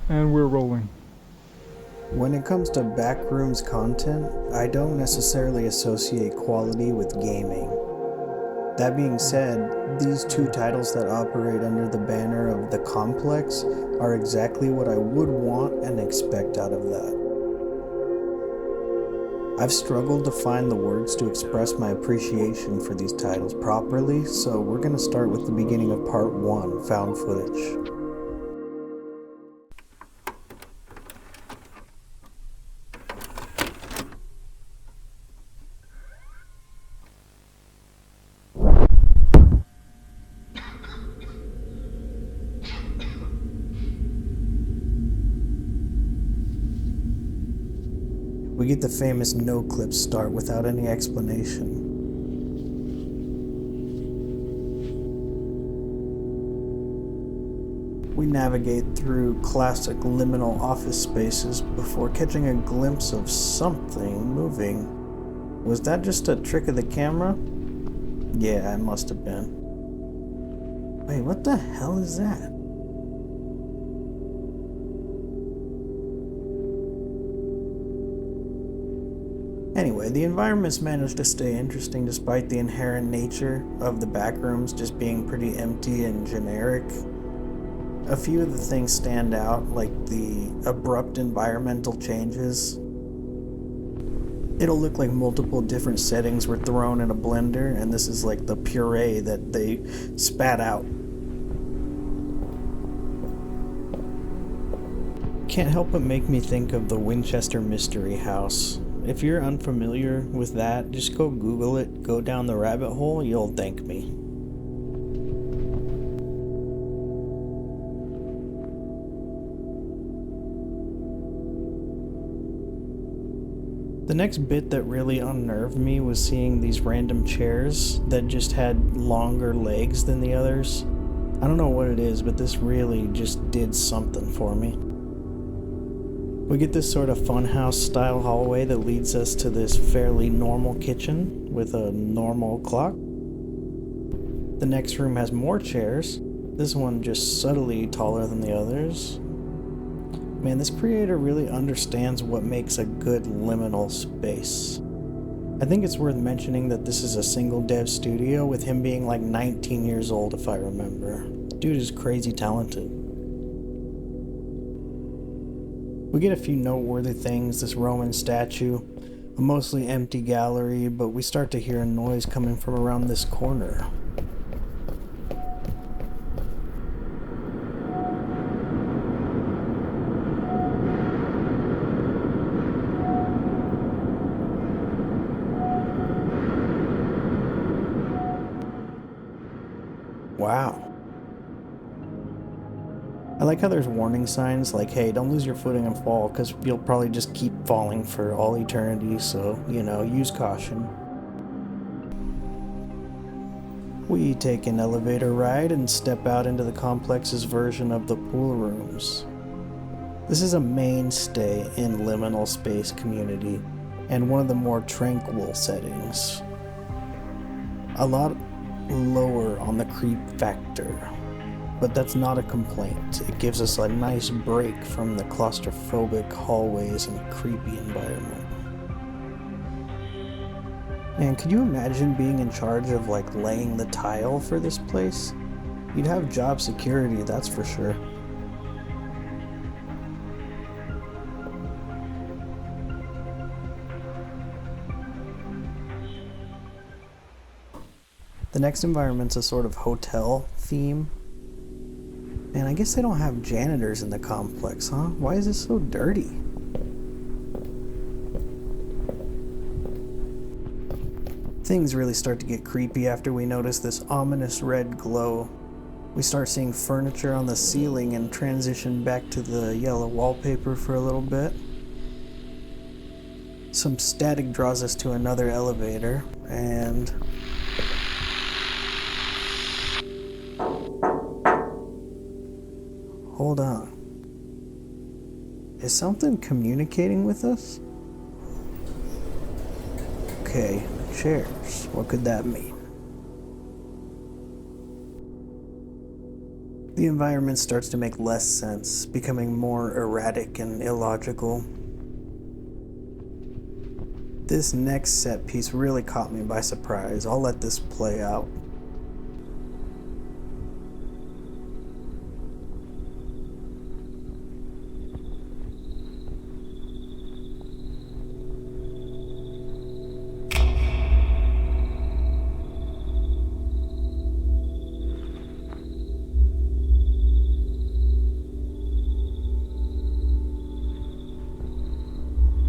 And we're rolling. When it comes to backrooms content, I don't necessarily associate quality with gaming. That being said, these two titles that operate under the banner of the complex are exactly what I would want and expect out of that. I've struggled to find the words to express my appreciation for these titles properly, so we're going to start with the beginning of part 1, found footage. We get the famous no-clip start without any explanation. We navigate through classic liminal office spaces before catching a glimpse of something moving. Was that just a trick of the camera? Yeah, it must have been. Wait, what the hell is that? Anyway, the environments managed to stay interesting despite the inherent nature of the backrooms just being pretty empty and generic. A few of the things stand out, like the abrupt environmental changes. It'll look like multiple different settings were thrown in a blender, and this is like the puree that they spat out. Can't help but make me think of the Winchester Mystery House. If you're unfamiliar with that, just go Google it, go down the rabbit hole, you'll thank me. The next bit that really unnerved me was seeing these random chairs that just had longer legs than the others. I don't know what it is, but this really just did something for me. We get this sort of funhouse style hallway that leads us to this fairly normal kitchen with a normal clock. The next room has more chairs, this one just subtly taller than the others. Man, this creator really understands what makes a good liminal space. I think it's worth mentioning that this is a single dev studio with him being like 19 years old if I remember. Dude is crazy talented. We get a few noteworthy things, this Roman statue, a mostly empty gallery, but we start to hear a noise coming from around this corner. Wow. I like how there's warning signs like, hey, don't lose your footing and fall, because you'll probably just keep falling for all eternity, so, use caution. We take an elevator ride and step out into the complex's version of the pool rooms. This is a mainstay in liminal space community, and one of the more tranquil settings. A lot lower on the creep factor. But that's not a complaint. It gives us a nice break from the claustrophobic hallways and creepy environment. Man, could you imagine being in charge of laying the tile for this place? You'd have job security, that's for sure. The next environment's a sort of hotel theme. Man, I guess they don't have janitors in the complex, huh? Why is it so dirty? Things really start to get creepy after we notice this ominous red glow. We start seeing furniture on the ceiling and transition back to the yellow wallpaper for a little bit. Some static draws us to another elevator, and hold on. Is something communicating with us? Okay, chairs. What could that mean? The environment starts to make less sense, becoming more erratic and illogical. This next set piece really caught me by surprise. I'll let this play out.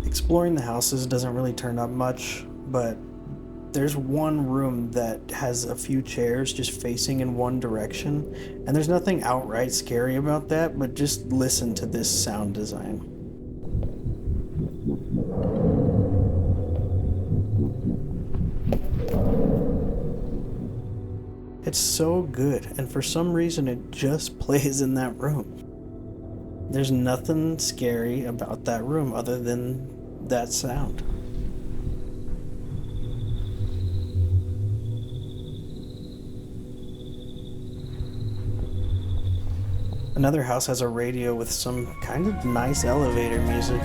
Exploring the houses doesn't really turn up much, but there's one room that has a few chairs just facing in one direction, and there's nothing outright scary about that, but just listen to this sound design. It's so good, and for some reason it just plays in that room. There's nothing scary about that room other than that sound. Another house has a radio with some kind of nice elevator music.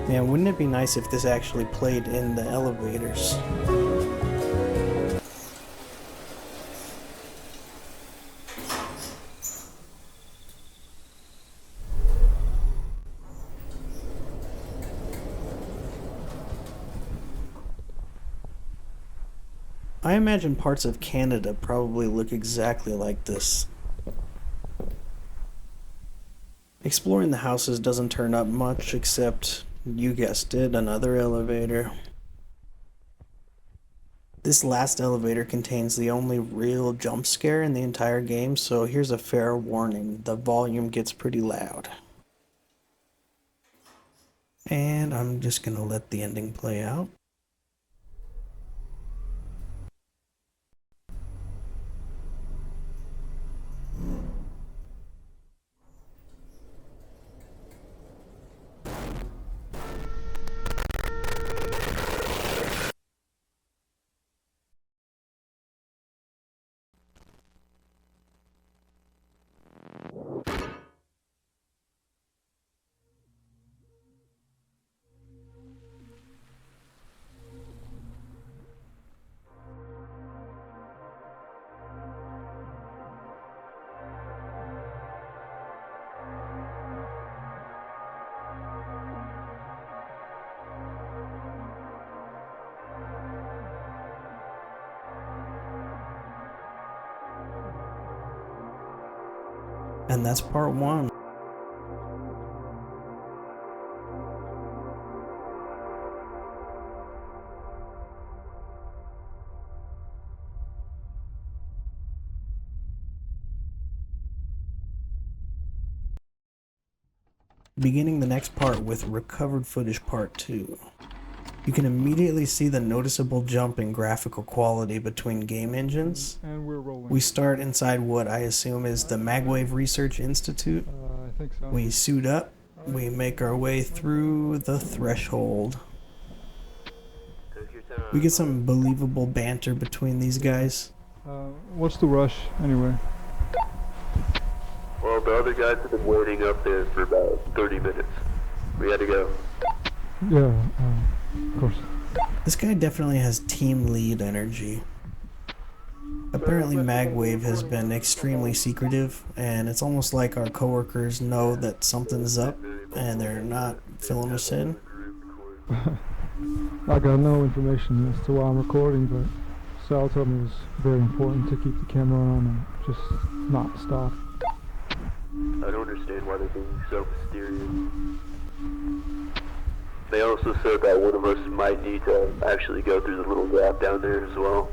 Man, wouldn't it be nice if this actually played in the elevators? I imagine parts of Canada probably look exactly like this. Exploring the houses doesn't turn up much, except, you guessed it, another elevator. This last elevator contains the only real jump scare in the entire game, so here's a fair warning. The volume gets pretty loud. And I'm just gonna let the ending play out. And that's part one. Beginning the next part with recovered footage part 2. You can immediately see the noticeable jump in graphical quality between game engines. And we're rolling. We start inside what I assume is the Magwave Research Institute. I think so. We suit up, we make our way through the threshold. We get some believable banter between these guys. What's the rush, anyway? Well, the other guys have been waiting up there for about 30 minutes. We had to go. Yeah, of course. This guy definitely has team lead energy. Apparently Magwave has been extremely secretive, and it's almost like our coworkers know that something's up and they're not filling us in. I got no information as to why I'm recording, but Sal told me it was very important to keep the camera on and just not stop. I don't understand why they're being so mysterious. They also said that one of us might need to actually go through the little gap down there as well.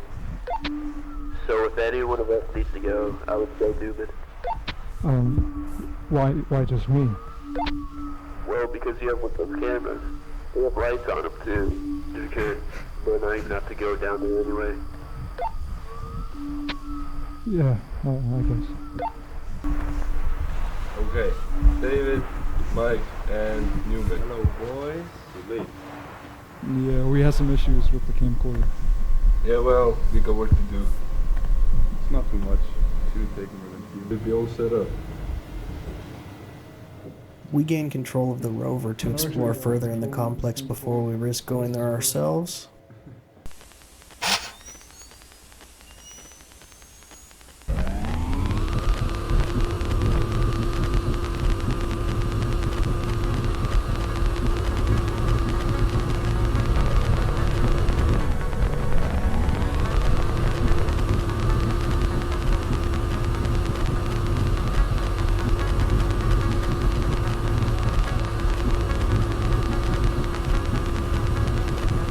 So if any one of us needs to go, I would say Newman. Why just me? Well, because you have one of those cameras. They have lights on them too. You could, but not even have to go down there anyway. Yeah, I guess. Okay, David, Mike, and Newman. Hello, boys. You're late. Yeah, we had some issues with the camcorder. Yeah, well, we got work to do. not too much. Shouldn't take more than a few. It'd be all set up. We gain control of the rover to explore further in the complex before we risk going there ourselves.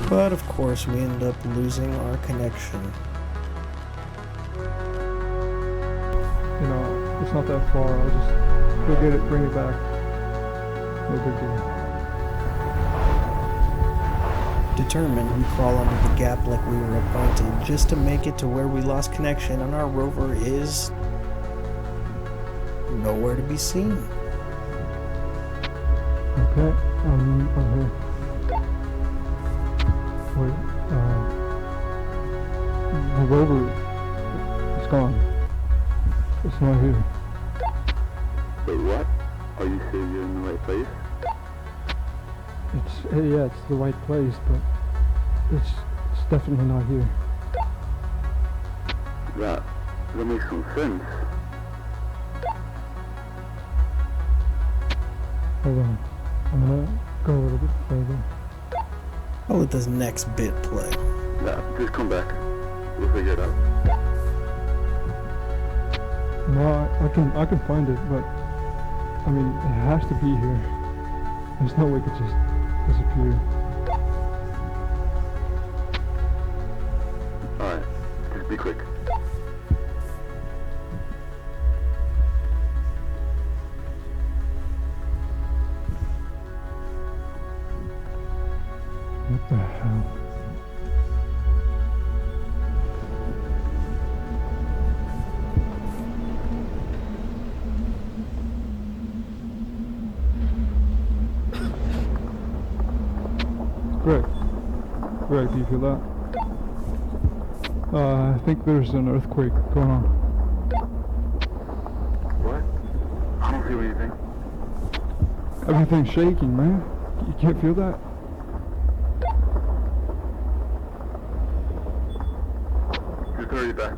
But of course we end up losing our connection. You know, it's not that far. I'll just go get it, bring it back. No big deal. Determined, we crawl under the gap like we were appointed just to make it to where we lost connection, and our rover is nowhere to be seen. Okay, I'm here. Wait, the rover is gone. It's not here. Wait, what? Are you sure you're in the right place? Yeah, it's the right place, but it's definitely not here. That makes some sense. Hold on, I'm gonna go a little bit further. I'll let this next bit play. Yeah, just come back. We'll figure it out. No, I can find it, but I mean, it has to be here. There's no way it could just disappear. Alright, just be quick. What the hell? Greg, do you feel that? I think there's an earthquake going on. What? I don't feel anything. Everything's shaking, man. You can't feel that? Just hurry back.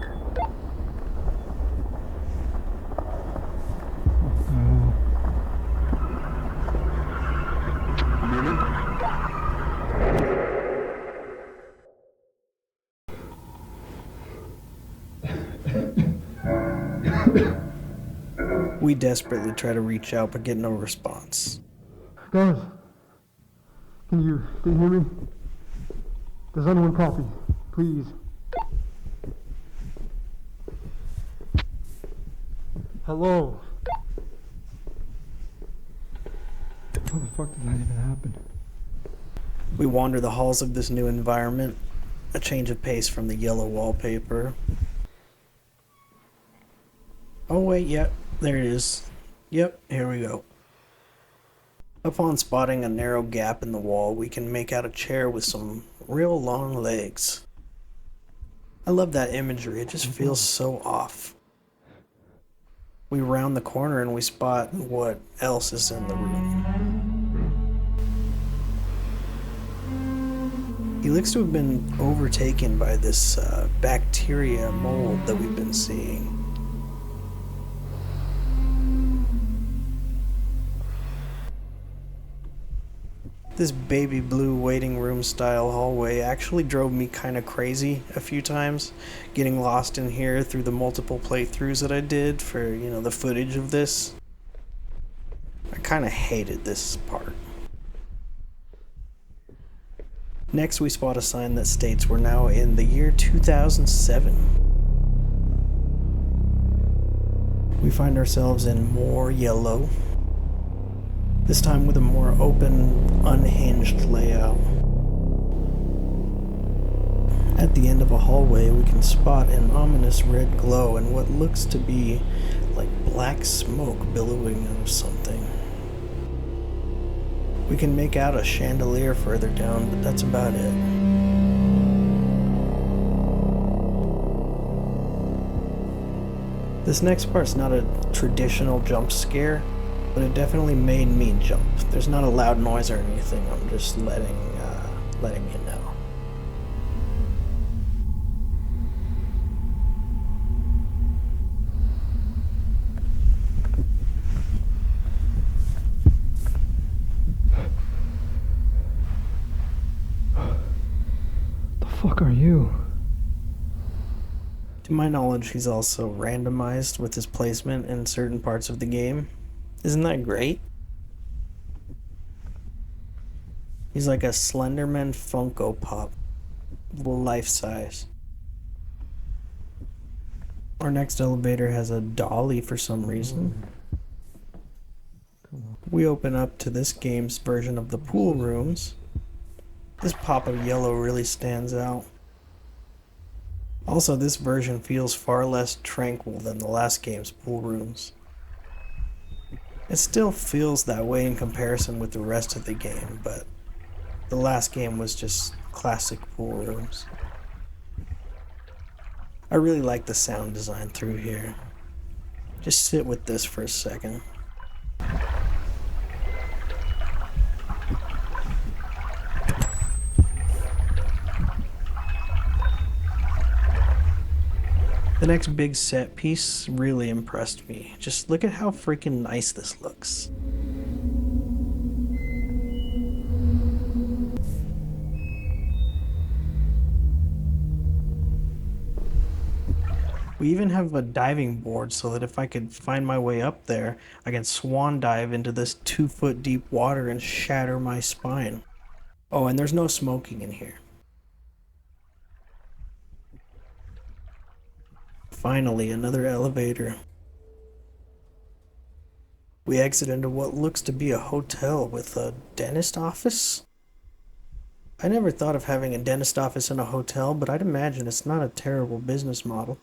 Newman? We desperately try to reach out but get no response. Guys, can you hear me? Does anyone copy? Please. Hello? How the fuck did that even happen? We wander the halls of this new environment, a change of pace from the yellow wallpaper. Oh wait, yep, there it is. Yep, here we go. Upon spotting a narrow gap in the wall, we can make out a chair with some real long legs. I love that imagery, it just feels so off. We round the corner and we spot what else is in the room. He looks to have been overtaken by this bacteria mold that we've been seeing. This baby blue waiting room style hallway actually drove me kind of crazy a few times, getting lost in here through the multiple playthroughs that I did for, the footage of this. I kind of hated this part. Next we spot a sign that states we're now in the year 2007. We find ourselves in more yellow. This time with a more open, unhinged layout. At the end of a hallway, we can spot an ominous red glow and what looks to be like black smoke billowing out of something. We can make out a chandelier further down, but that's about it. This next part's not a traditional jump scare, but it definitely made me jump. There's not a loud noise or anything, I'm just letting you know. The fuck are you? To my knowledge, he's also randomized with his placement in certain parts of the game. Isn't that great? He's like a Slenderman Funko Pop, life size. Our next elevator has a dolly for some reason. We open up to this game's version of the pool rooms. This pop of yellow really stands out. Also, this version feels far less tranquil than the last game's pool rooms. It still feels that way in comparison with the rest of the game, but the last game was just classic pool rooms. I really like the sound design through here. Just sit with this for a second. The next big set piece really impressed me. Just look at how freaking nice this looks. We even have a diving board so that if I could find my way up there, I can swan dive into this 2-foot deep water and shatter my spine. Oh, and there's no smoking in here. Finally, another elevator. We exit into what looks to be a hotel with a dentist office. I never thought of having a dentist office in a hotel, but I'd imagine it's not a terrible business model.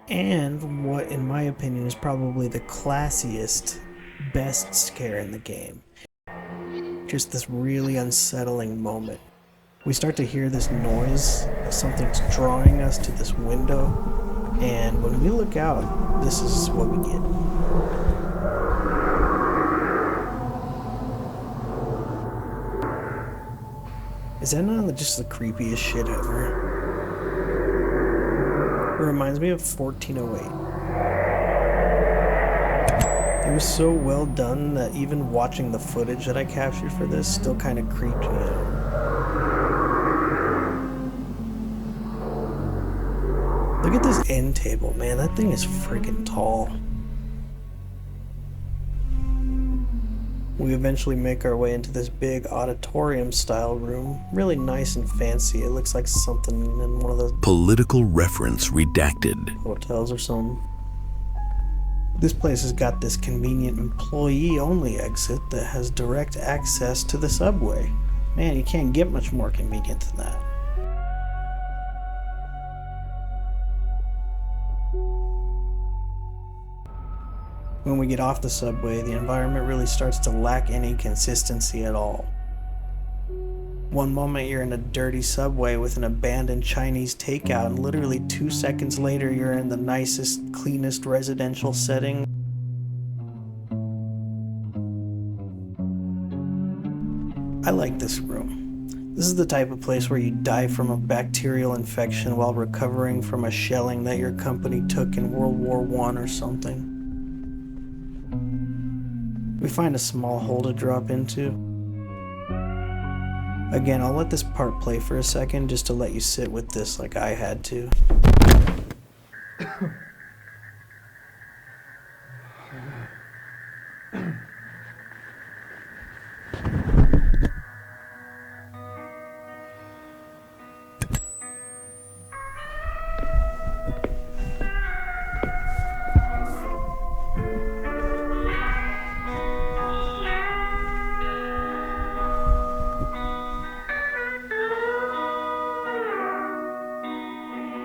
And what, in my opinion, is probably the classiest, best scare in the game. Just this really unsettling moment. We start to hear this noise, something's drawing us to this window, and when we look out, this is what we get. Is that not just the creepiest shit ever? It reminds me of 1408. It was so well done that even watching the footage that I captured for this still kind of creeped me out. Look at this end table, man. That thing is freaking tall. We eventually make our way into this big auditorium-style room. Really nice and fancy. It looks like something in one of those Political reference redacted. hotels or something. This place has got this convenient employee-only exit that has direct access to the subway. Man, you can't get much more convenient than that. When we get off the subway, the environment really starts to lack any consistency at all. One moment you're in a dirty subway with an abandoned Chinese takeout, and literally 2 seconds later you're in the nicest, cleanest residential setting. I like this room. This is the type of place where you die from a bacterial infection while recovering from a shelling that your company took in World War I or something. We find a small hole to drop into. Again, I'll let this part play for a second just to let you sit with this like I had to.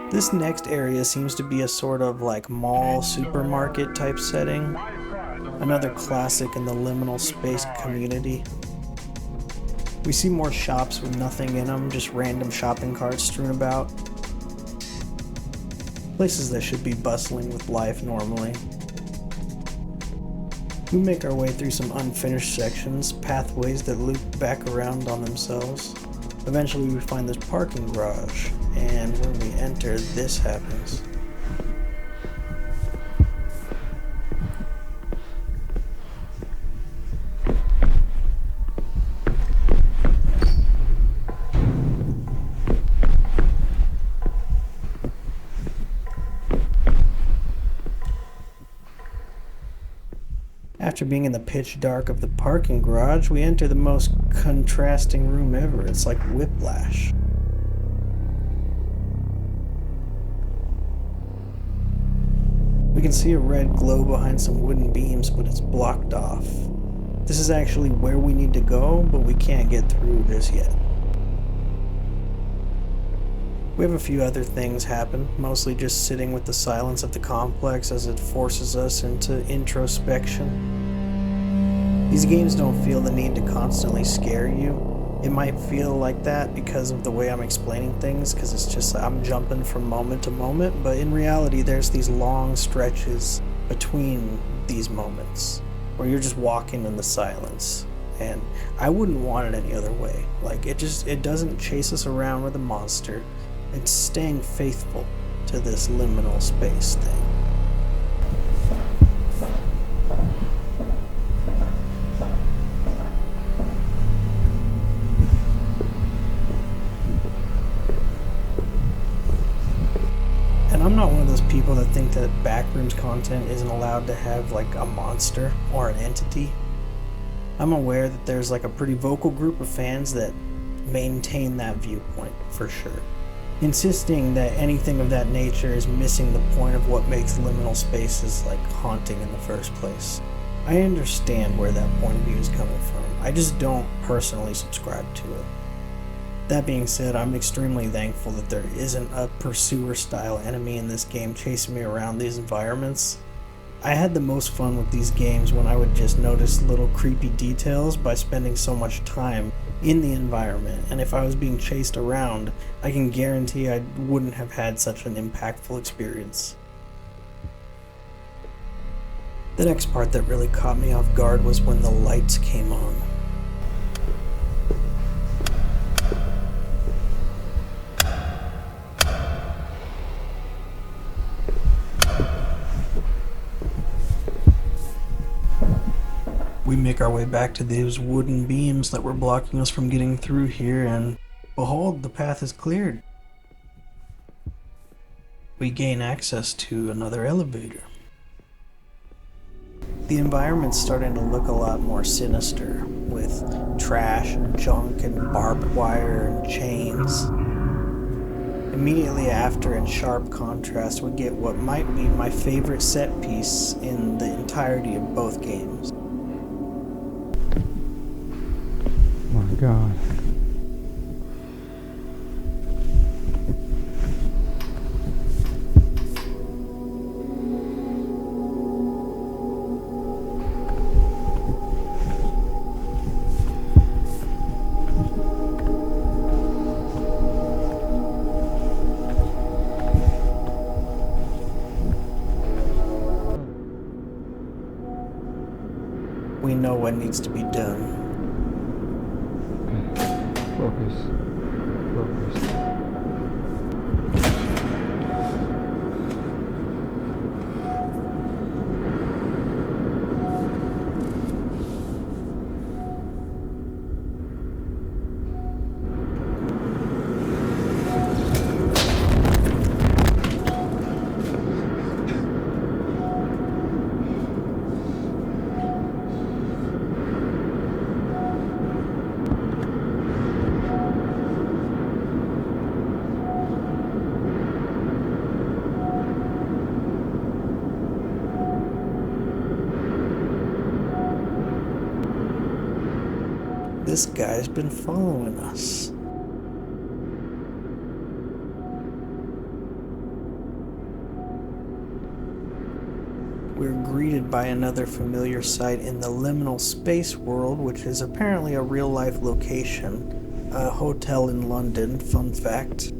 This next area seems to be a sort of like mall, supermarket type setting. Another classic in the liminal space community. We see more shops with nothing in them, just random shopping carts strewn about. Places that should be bustling with life normally. We make our way through some unfinished sections, pathways that loop back around on themselves. Eventually we find this parking garage, and when we enter, this happens. After being in the pitch dark of the parking garage, we enter the most contrasting room ever. It's like whiplash. We can see a red glow behind some wooden beams, but it's blocked off. This is actually where we need to go, but we can't get through just yet. We have a few other things happen, mostly just sitting with the silence of the complex as it forces us into introspection. These games don't feel the need to constantly scare you. It might feel like that because of the way I'm explaining things, because it's just I'm jumping from moment to moment, but in reality there's these long stretches between these moments where you're just walking in the silence, and I wouldn't want it any other way. Like it doesn't chase us around with a monster. It's staying faithful to this liminal space thing. And I'm not one of those people that think that backrooms content isn't allowed to have like a monster or an entity. I'm aware that there's like a pretty vocal group of fans that maintain that viewpoint for sure, insisting that anything of that nature is missing the point of what makes liminal spaces like haunting in the first place. I understand where that point of view is coming from. I just don't personally subscribe to it. That being said, I'm extremely thankful that there isn't a pursuer style enemy in this game chasing me around these environments. I had the most fun with these games when I would just notice little creepy details by spending so much time in the environment, and if I was being chased around, I can guarantee I wouldn't have had such an impactful experience. The next part that really caught me off guard was when the lights came on. We make our way back to those wooden beams that were blocking us from getting through here, and behold, the path is cleared. We gain access to another elevator. The environment's starting to look a lot more sinister, with trash and junk and barbed wire and chains. Immediately after, in sharp contrast, we get what might be my favorite set piece in the entirety of both games. Oh my God. We know what needs to be done. Focus. Focus. This guy's been following us. We're greeted by another familiar sight in the liminal space world, which is apparently a real-life location. A hotel in London, fun fact.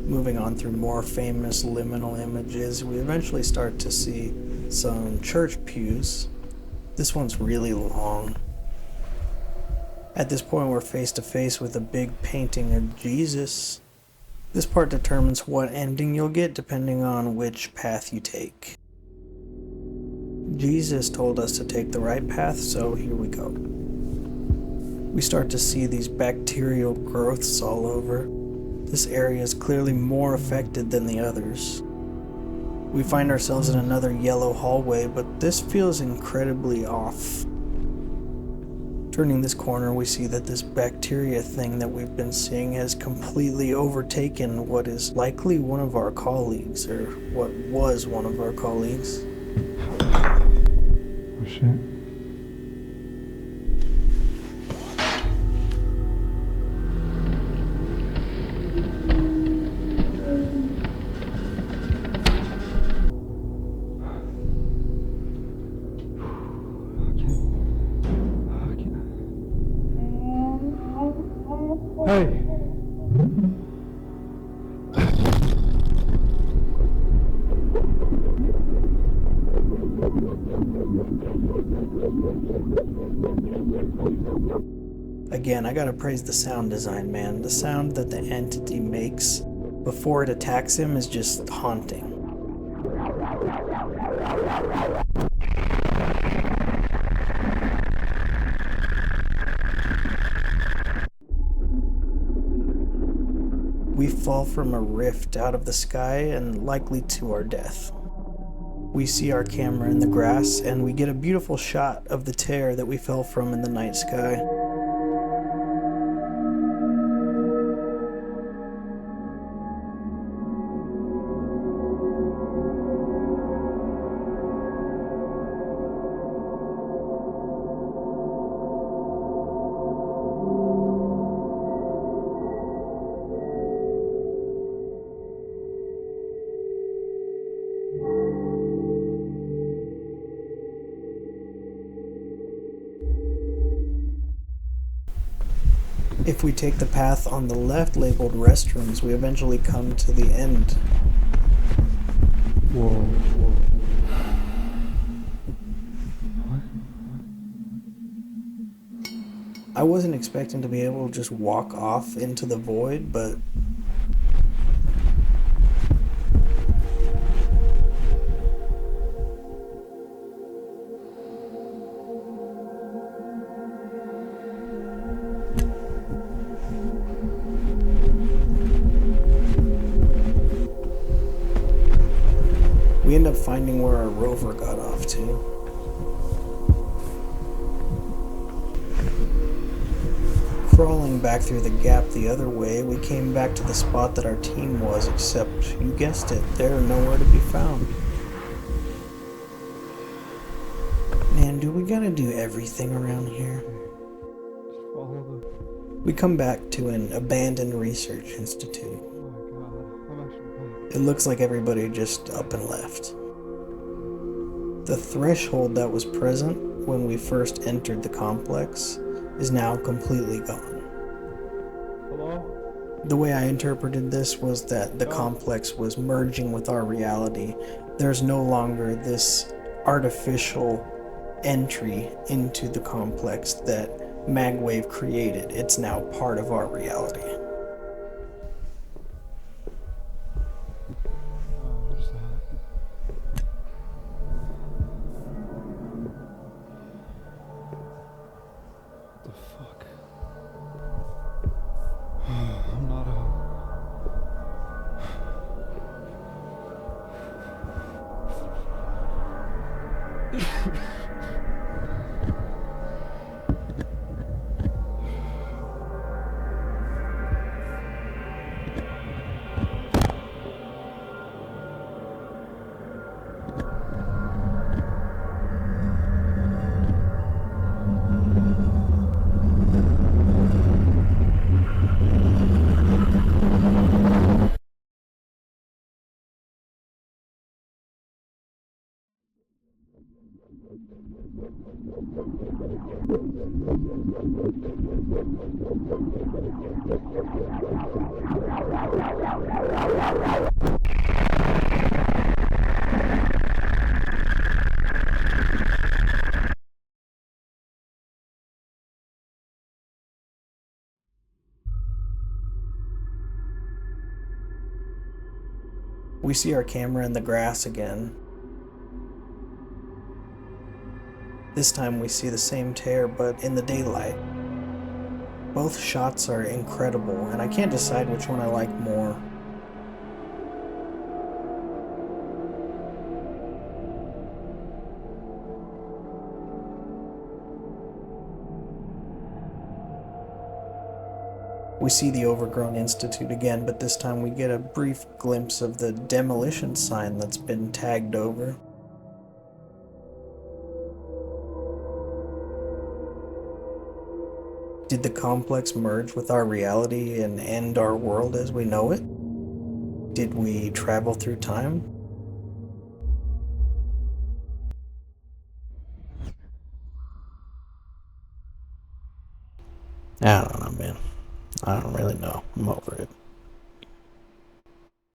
Moving on through more famous liminal images, we eventually start to see some church pews. This one's really long. At this point, we're face to face with a big painting of Jesus. This part determines what ending you'll get depending on which path you take. Jesus told us to take the right path, so here we go. We start to see these bacterial growths all over. This area is clearly more affected than the others. We find ourselves in another yellow hallway, but this feels incredibly off. Turning this corner, we see that this bacteria thing that we've been seeing has completely overtaken what is likely one of our colleagues, or what was one of our colleagues. Oh shit. Hey! Again, I gotta praise the sound design, man. The sound that the entity makes before it attacks him is just haunting. We fall from a rift out of the sky and likely to our death. We see our camera in the grass and we get a beautiful shot of the tear that we fell from in the night sky. If we take the path on the left labeled restrooms, we eventually come to the end. Whoa. What? I wasn't expecting to be able to just walk off into the void, but we end up finding where our rover got off to. Crawling back through the gap the other way, we came back to the spot that our team was, except, you guessed it, they're nowhere to be found. Man, do we gotta do everything around here? Just follow the... We come back to an abandoned research institute. Oh my god. I'm actually back. It looks like everybody just up and left. The threshold that was present when we first entered the complex is now completely gone. Hello? The way I interpreted this was that the complex was merging with our reality. There's no longer this artificial entry into the complex that Magwave created. It's now part of our reality. What is that? What the fuck? I'm not out. We see our camera in the grass again. This time we see the same tear, but in the daylight. Both shots are incredible, and I can't decide which one I like more. We see the overgrown institute again, but this time we get a brief glimpse of the demolition sign that's been tagged over. Did the complex merge with our reality and end our world as we know it? Did we travel through time? I don't know, man. I don't really know. I'm over it.